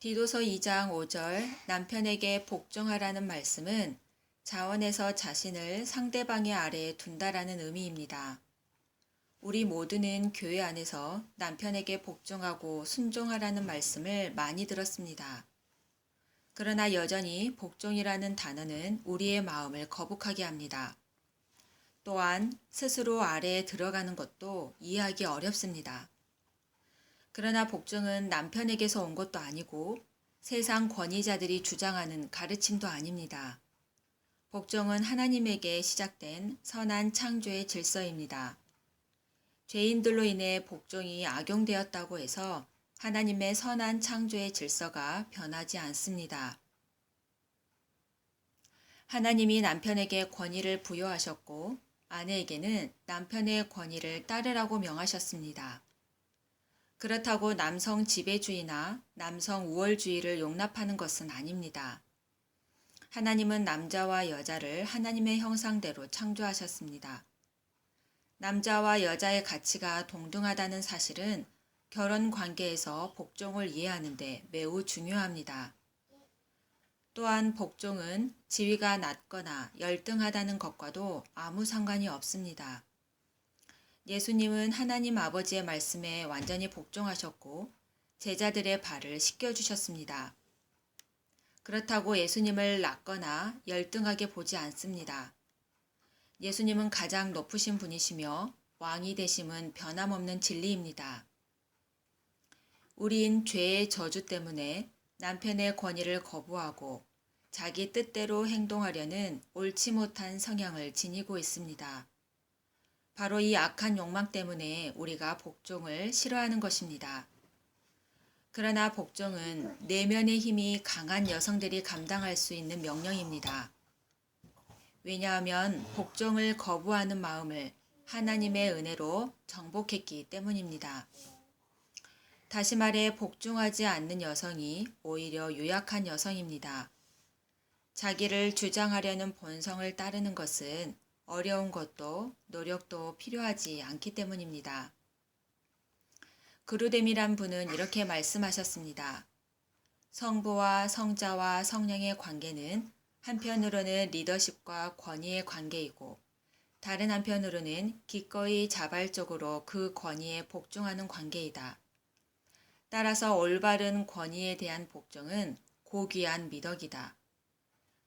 디도서 2장 5절 남편에게 복종하라는 말씀은 자원에서 자신을 상대방의 아래에 둔다라는 의미입니다. 우리 모두는 교회 안에서 남편에게 복종하고 순종하라는 말씀을 많이 들었습니다. 그러나 여전히 복종이라는 단어는 우리의 마음을 거북하게 합니다. 또한 스스로 아래에 들어가는 것도 이해하기 어렵습니다. 그러나 복종은 남편에게서 온 것도 아니고 세상 권위자들이 주장하는 가르침도 아닙니다. 복종은 하나님에게 시작된 선한 창조의 질서입니다. 죄인들로 인해 복종이 악용되었다고 해서 하나님의 선한 창조의 질서가 변하지 않습니다. 하나님이 남편에게 권위를 부여하셨고 아내에게는 남편의 권위를 따르라고 명하셨습니다. 그렇다고 남성 지배주의나 남성 우월주의를 용납하는 것은 아닙니다. 하나님은 남자와 여자를 하나님의 형상대로 창조하셨습니다. 남자와 여자의 가치가 동등하다는 사실은 결혼 관계에서 복종을 이해하는 데 매우 중요합니다. 또한 복종은 지위가 낮거나 열등하다는 것과도 아무 상관이 없습니다. 예수님은 하나님 아버지의 말씀에 완전히 복종하셨고 제자들의 발을 씻겨주셨습니다. 그렇다고 예수님을 낮거나 열등하게 보지 않습니다. 예수님은 가장 높으신 분이시며 왕이 되심은 변함없는 진리입니다. 우린 죄의 저주 때문에 남편의 권위를 거부하고 자기 뜻대로 행동하려는 옳지 못한 성향을 지니고 있습니다. 바로 이 악한 욕망 때문에 우리가 복종을 싫어하는 것입니다. 그러나 복종은 내면의 힘이 강한 여성들이 감당할 수 있는 명령입니다. 왜냐하면 복종을 거부하는 마음을 하나님의 은혜로 정복했기 때문입니다. 다시 말해 복종하지 않는 여성이 오히려 유약한 여성입니다. 자기를 주장하려는 본성을 따르는 것은 어려운 것도 노력도 필요하지 않기 때문입니다. 그루뎀이란 분은 이렇게 말씀하셨습니다. 성부와 성자와 성령의 관계는 한편으로는 리더십과 권위의 관계이고 다른 한편으로는 기꺼이 자발적으로 그 권위에 복종하는 관계이다. 따라서 올바른 권위에 대한 복종은 고귀한 미덕이다.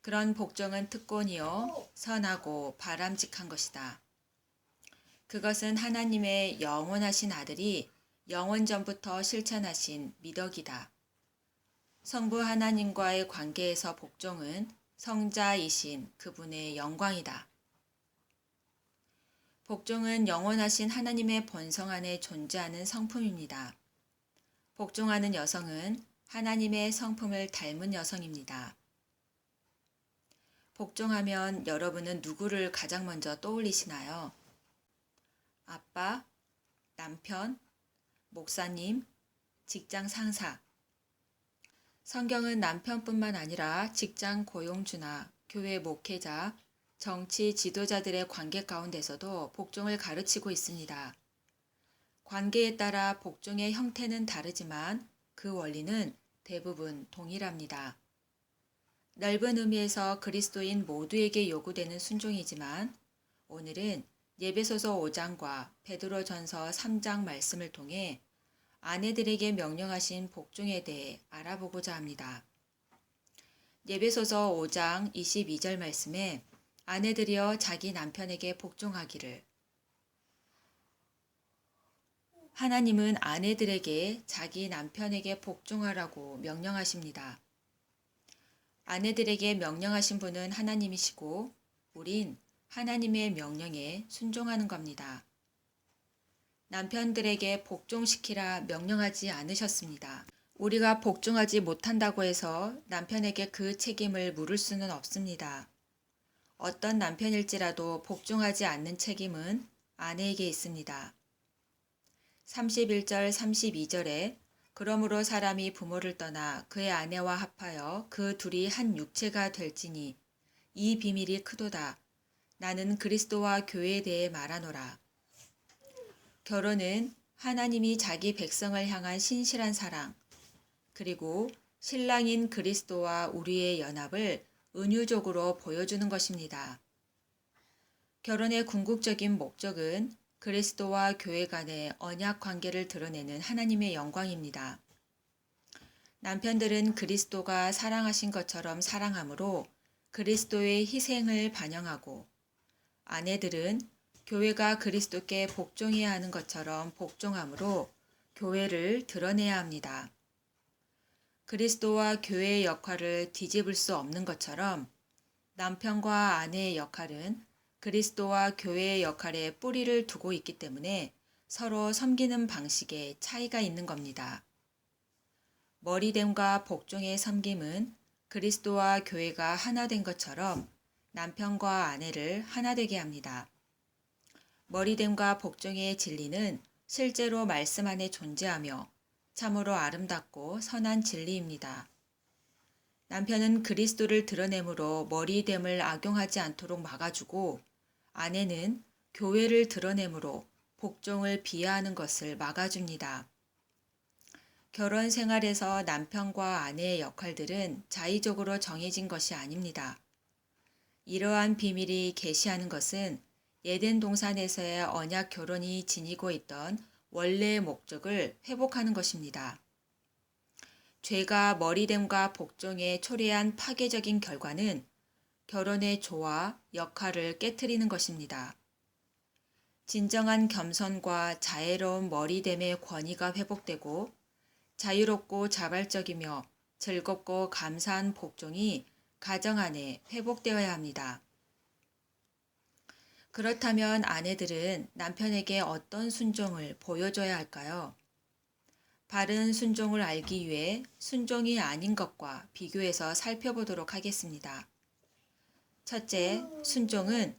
그런 복종은 특권이요 선하고 바람직한 것이다. 그것은 하나님의 영원하신 아들이 영원전부터 실천하신 미덕이다. 성부 하나님과의 관계에서 복종은 성자이신 그분의 영광이다. 복종은 영원하신 하나님의 본성 안에 존재하는 성품입니다. 복종하는 여성은 하나님의 성품을 닮은 여성입니다. 복종하면 여러분은 누구를 가장 먼저 떠올리시나요? 아빠, 남편, 목사님, 직장 상사. 성경은 남편뿐만 아니라 직장 고용주나 교회 목회자, 정치 지도자들의 관계 가운데서도 복종을 가르치고 있습니다. 관계에 따라 복종의 형태는 다르지만 그 원리는 대부분 동일합니다. 넓은 의미에서 그리스도인 모두에게 요구되는 순종이지만 오늘은 예배소서 5장과 베드로전서 3장 말씀을 통해 아내들에게 명령하신 복종에 대해 알아보고자 합니다. 예배소서 5장 22절 말씀에 아내들이여 자기 남편에게 복종하기를. 하나님은 아내들에게 자기 남편에게 복종하라고 명령하십니다. 아내들에게 명령하신 분은 하나님이시고 우린 하나님의 명령에 순종하는 겁니다. 남편들에게 복종시키라 명령하지 않으셨습니다. 우리가 복종하지 못한다고 해서 남편에게 그 책임을 물을 수는 없습니다. 어떤 남편일지라도 복종하지 않는 책임은 아내에게 있습니다. 31절 32절에 그러므로 사람이 부모를 떠나 그의 아내와 합하여 그 둘이 한 육체가 될지니 이 비밀이 크도다. 나는 그리스도와 교회에 대해 말하노라. 결혼은 하나님이 자기 백성을 향한 신실한 사랑, 그리고 신랑인 그리스도와 우리의 연합을 은유적으로 보여주는 것입니다. 결혼의 궁극적인 목적은 그리스도와 교회 간의 언약 관계를 드러내는 하나님의 영광입니다. 남편들은 그리스도가 사랑하신 것처럼 사랑함으로 그리스도의 희생을 반영하고, 아내들은 교회가 그리스도께 복종해야 하는 것처럼 복종함으로 교회를 드러내야 합니다. 그리스도와 교회의 역할을 뒤집을 수 없는 것처럼 남편과 아내의 역할은 그리스도와 교회의 역할에 뿌리를 두고 있기 때문에 서로 섬기는 방식에 차이가 있는 겁니다. 머리됨과 복종의 섬김은 그리스도와 교회가 하나 된 것처럼 남편과 아내를 하나 되게 합니다. 머리됨과 복종의 진리는 실제로 말씀 안에 존재하며 참으로 아름답고 선한 진리입니다. 남편은 그리스도를 드러내므로 머리됨을 악용하지 않도록 막아주고, 아내는 교회를 드러내므로 복종을 비하하는 것을 막아줍니다. 결혼 생활에서 남편과 아내의 역할들은 자의적으로 정해진 것이 아닙니다. 이러한 비밀이 계시하는 것은 에덴 동산에서의 언약 결혼이 지니고 있던 원래의 목적을 회복하는 것입니다. 죄가 머리됨과 복종에 초래한 파괴적인 결과는 결혼의 조화, 역할을 깨트리는 것입니다. 진정한 겸손과 자애로운 머리됨의 권위가 회복되고 자유롭고 자발적이며 즐겁고 감사한 복종이 가정 안에 회복되어야 합니다. 그렇다면 아내들은 남편에게 어떤 순종을 보여줘야 할까요? 바른 순종을 알기 위해 순종이 아닌 것과 비교해서 살펴보도록 하겠습니다. 첫째, 순종은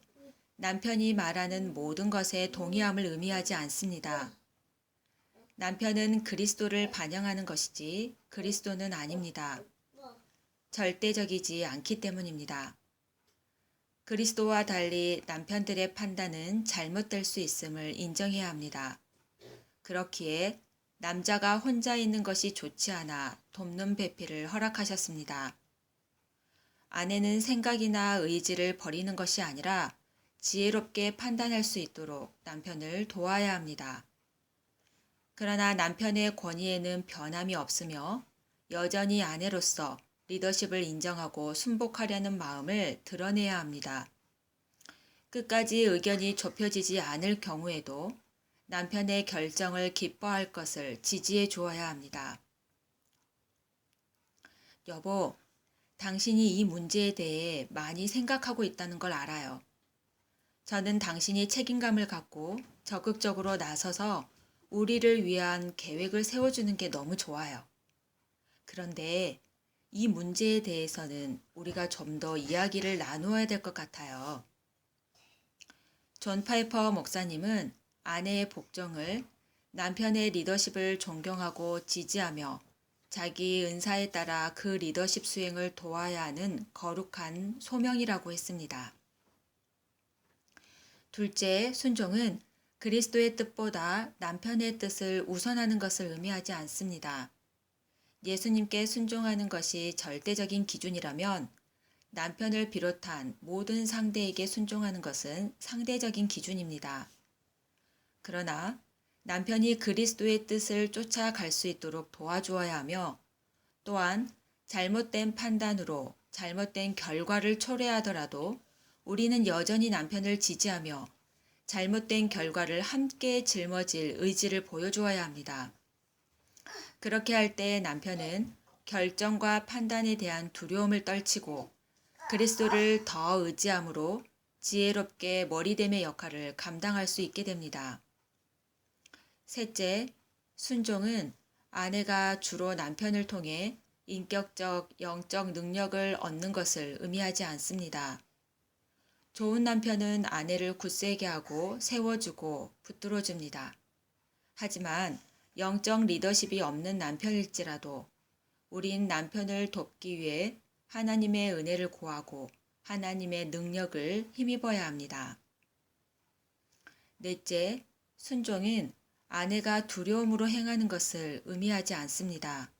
남편이 말하는 모든 것에 동의함을 의미하지 않습니다. 남편은 그리스도를 반영하는 것이지 그리스도는 아닙니다. 절대적이지 않기 때문입니다. 그리스도와 달리 남편들의 판단은 잘못될 수 있음을 인정해야 합니다. 그렇기에 남자가 혼자 있는 것이 좋지 않아 돕는 배필을 허락하셨습니다. 아내는 생각이나 의지를 버리는 것이 아니라 지혜롭게 판단할 수 있도록 남편을 도와야 합니다. 그러나 남편의 권위에는 변함이 없으며 여전히 아내로서 리더십을 인정하고 순복하려는 마음을 드러내야 합니다. 끝까지 의견이 좁혀지지 않을 경우에도 남편의 결정을 기뻐할 것을 지지해 주어야 합니다. 여보, 당신이 이 문제에 대해 많이 생각하고 있다는 걸 알아요. 저는 당신이 책임감을 갖고 적극적으로 나서서 우리를 위한 계획을 세워주는 게 너무 좋아요. 그런데 이 문제에 대해서는 우리가 좀 더 이야기를 나누어야 될 것 같아요. 존 파이퍼 목사님은 아내의 복종을 남편의 리더십을 존경하고 지지하며 자기 은사에 따라 그 리더십 수행을 도와야 하는 거룩한 소명이라고 했습니다. 둘째, 순종은 그리스도의 뜻보다 남편의 뜻을 우선하는 것을 의미하지 않습니다. 예수님께 순종하는 것이 절대적인 기준이라면 남편을 비롯한 모든 상대에게 순종하는 것은 상대적인 기준입니다. 그러나 남편이 그리스도의 뜻을 쫓아갈 수 있도록 도와주어야 하며, 또한 잘못된 판단으로 잘못된 결과를 초래하더라도 우리는 여전히 남편을 지지하며 잘못된 결과를 함께 짊어질 의지를 보여주어야 합니다. 그렇게 할 때 남편은 결정과 판단에 대한 두려움을 떨치고 그리스도를 더 의지함으로 지혜롭게 머리됨의 역할을 감당할 수 있게 됩니다. 셋째, 순종은 아내가 주로 남편을 통해 인격적, 영적 능력을 얻는 것을 의미하지 않습니다. 좋은 남편은 아내를 굳세게 하고 세워주고 붙들어줍니다. 하지만 영적 리더십이 없는 남편일지라도 우린 남편을 돕기 위해 하나님의 은혜를 구하고 하나님의 능력을 힘입어야 합니다. 넷째, 순종은 아내가 두려움으로 행하는 것을 의미하지 않습니다.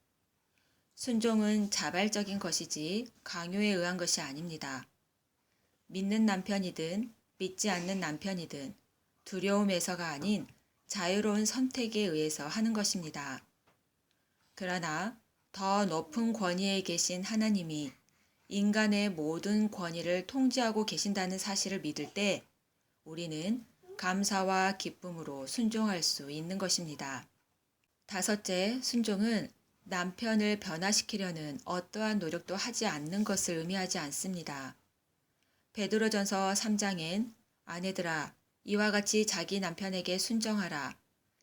순종은 자발적인 것이지 강요에 의한 것이 아닙니다. 믿는 남편이든 믿지 않는 남편이든 두려움에서가 아닌 자유로운 선택에 의해서 하는 것입니다. 그러나 더 높은 권위에 계신 하나님이 인간의 모든 권위를 통제하고 계신다는 사실을 믿을 때 우리는 감사와 기쁨으로 순종할 수 있는 것입니다. 다섯째, 순종은 남편을 변화시키려는 어떠한 노력도 하지 않는 것을 의미하지 않습니다. 베드로전서 3장엔 아내들아 이와 같이 자기 남편에게 순종하라.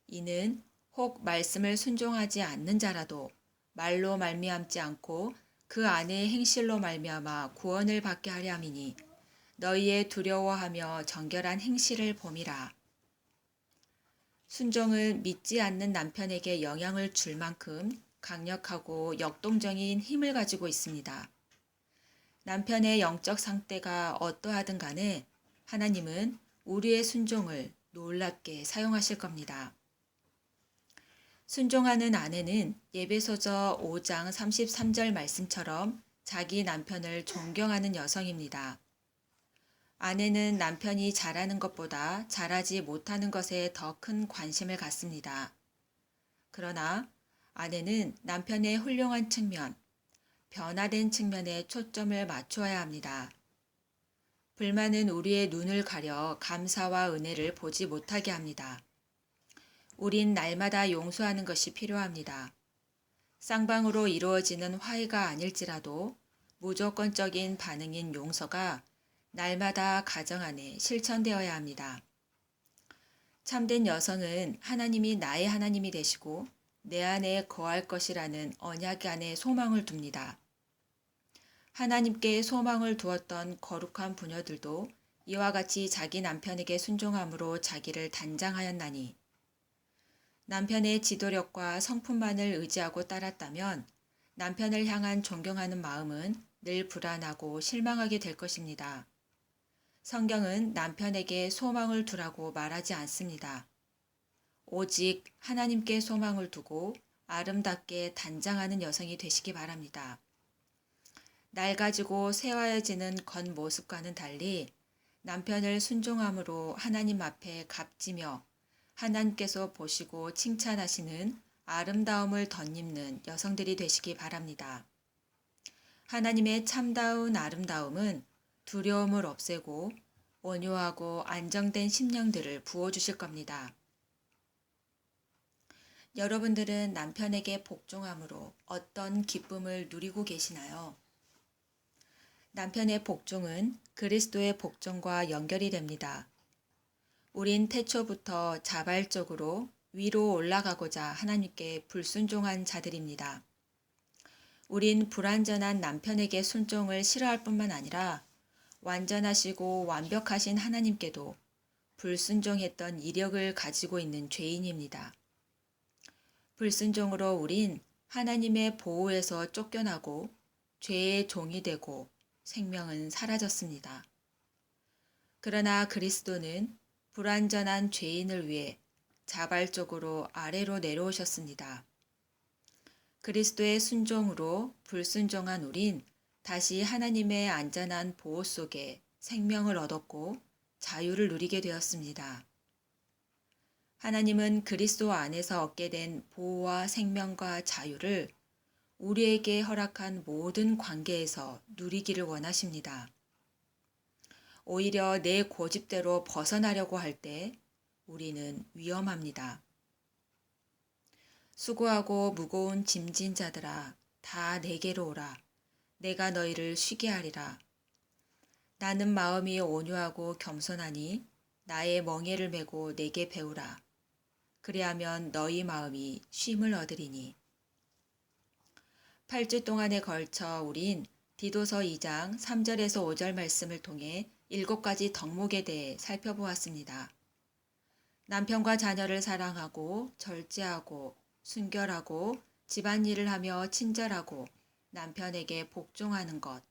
이는 혹 말씀을 순종하지 않는 자라도 말로 말미암지 않고 그 아내의 행실로 말미암아 구원을 받게 하려 함이니 너희의 두려워하며 정결한 행실을 봄이라. 순종을 믿지 않는 남편에게 영향을 줄 만큼 강력하고 역동적인 힘을 가지고 있습니다. 남편의 영적 상태가 어떠하든 간에 하나님은 우리의 순종을 놀랍게 사용하실 겁니다. 순종하는 아내는 예배소서 5장 33절 말씀처럼 자기 남편을 존경하는 여성입니다. 아내는 남편이 잘하는 것보다 잘하지 못하는 것에 더 큰 관심을 갖습니다. 그러나 아내는 남편의 훌륭한 측면, 변화된 측면에 초점을 맞추어야 합니다. 불만은 우리의 눈을 가려 감사와 은혜를 보지 못하게 합니다. 우린 날마다 용서하는 것이 필요합니다. 쌍방으로 이루어지는 화해가 아닐지라도 무조건적인 반응인 용서가 날마다 가정 안에 실천되어야 합니다. 참된 여성은 하나님이 나의 하나님이 되시고 내 안에 거할 것이라는 언약 안에 소망을 둡니다. 하나님께 소망을 두었던 거룩한 부녀들도 이와 같이 자기 남편에게 순종함으로 자기를 단장하였나니 남편의 지도력과 성품만을 의지하고 따랐다면 남편을 향한 존경하는 마음은 늘 불안하고 실망하게 될 것입니다. 성경은 남편에게 소망을 두라고 말하지 않습니다. 오직 하나님께 소망을 두고 아름답게 단장하는 여성이 되시기 바랍니다. 낡아지고 새하얘지는 겉모습과는 달리 남편을 순종함으로 하나님 앞에 값지며 하나님께서 보시고 칭찬하시는 아름다움을 덧입는 여성들이 되시기 바랍니다. 하나님의 참다운 아름다움은 두려움을 없애고 온유하고 안정된 심령들을 부어주실 겁니다. 여러분들은 남편에게 복종함으로 어떤 기쁨을 누리고 계시나요? 남편의 복종은 그리스도의 복종과 연결이 됩니다. 우린 태초부터 자발적으로 위로 올라가고자 하나님께 불순종한 자들입니다. 우린 불완전한 남편에게 순종을 싫어할 뿐만 아니라 완전하시고 완벽하신 하나님께도 불순종했던 이력을 가지고 있는 죄인입니다. 불순종으로 우린 하나님의 보호에서 쫓겨나고 죄의 종이 되고 생명은 사라졌습니다. 그러나 그리스도는 불완전한 죄인을 위해 자발적으로 아래로 내려오셨습니다. 그리스도의 순종으로 불순종한 우린 다시 하나님의 안전한 보호 속에 생명을 얻었고 자유를 누리게 되었습니다. 하나님은 그리스도 안에서 얻게 된 보호와 생명과 자유를 우리에게 허락한 모든 관계에서 누리기를 원하십니다. 오히려 내 고집대로 벗어나려고 할 때 우리는 위험합니다. 수고하고 무거운 짐진 자들아 다 내게로 오라. 내가 너희를 쉬게 하리라. 나는 마음이 온유하고 겸손하니 나의 멍에를 메고 내게 배우라. 그리하면 너희 마음이 쉼을 얻으리니. 8주 동안에 걸쳐 우린 디도서 2장 3절에서 5절 말씀을 통해 7가지 덕목에 대해 살펴보았습니다. 남편과 자녀를 사랑하고 절제하고 순결하고 집안일을 하며 친절하고 남편에게 복종하는 것.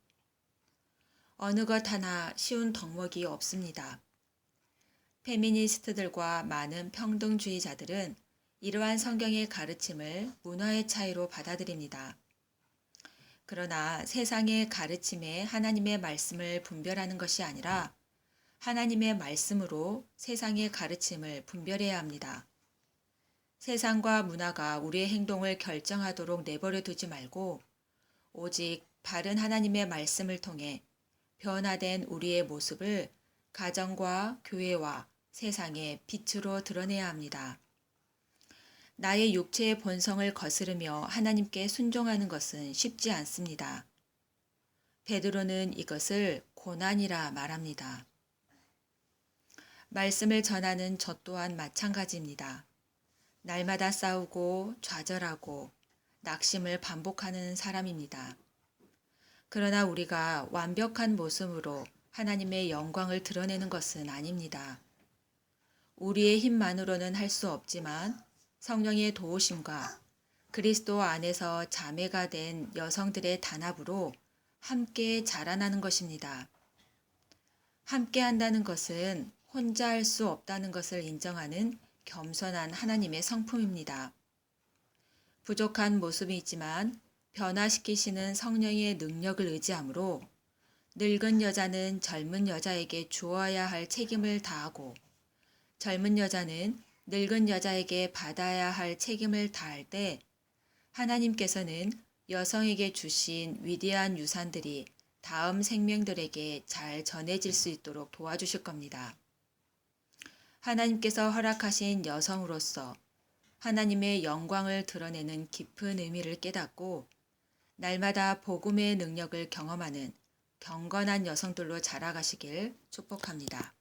어느 것 하나 쉬운 덕목이 없습니다. 페미니스트들과 많은 평등주의자들은 이러한 성경의 가르침을 문화의 차이로 받아들입니다. 그러나 세상의 가르침에 하나님의 말씀을 분별하는 것이 아니라 하나님의 말씀으로 세상의 가르침을 분별해야 합니다. 세상과 문화가 우리의 행동을 결정하도록 내버려 두지 말고 오직 바른 하나님의 말씀을 통해 변화된 우리의 모습을 가정과 교회와 세상에 빛으로 드러내야 합니다. 나의 육체의 본성을 거스르며 하나님께 순종하는 것은 쉽지 않습니다. 베드로는 이것을 고난이라 말합니다. 말씀을 전하는 저 또한 마찬가지입니다. 날마다 싸우고 좌절하고 낙심을 반복하는 사람입니다. 그러나 우리가 완벽한 모습으로 하나님의 영광을 드러내는 것은 아닙니다. 우리의 힘만으로는 할 수 없지만 성령의 도우심과 그리스도 안에서 자매가 된 여성들의 단합으로 함께 자라나는 것입니다. 함께 한다는 것은 혼자 할 수 없다는 것을 인정하는 겸손한 하나님의 성품입니다. 부족한 모습이 있지만 변화시키시는 성령의 능력을 의지하므로 늙은 여자는 젊은 여자에게 주어야 할 책임을 다하고 젊은 여자는 늙은 여자에게 받아야 할 책임을 다할 때 하나님께서는 여성에게 주신 위대한 유산들이 다음 생명들에게 잘 전해질 수 있도록 도와주실 겁니다. 하나님께서 허락하신 여성으로서 하나님의 영광을 드러내는 깊은 의미를 깨닫고 날마다 복음의 능력을 경험하는 경건한 여성들로 자라가시길 축복합니다.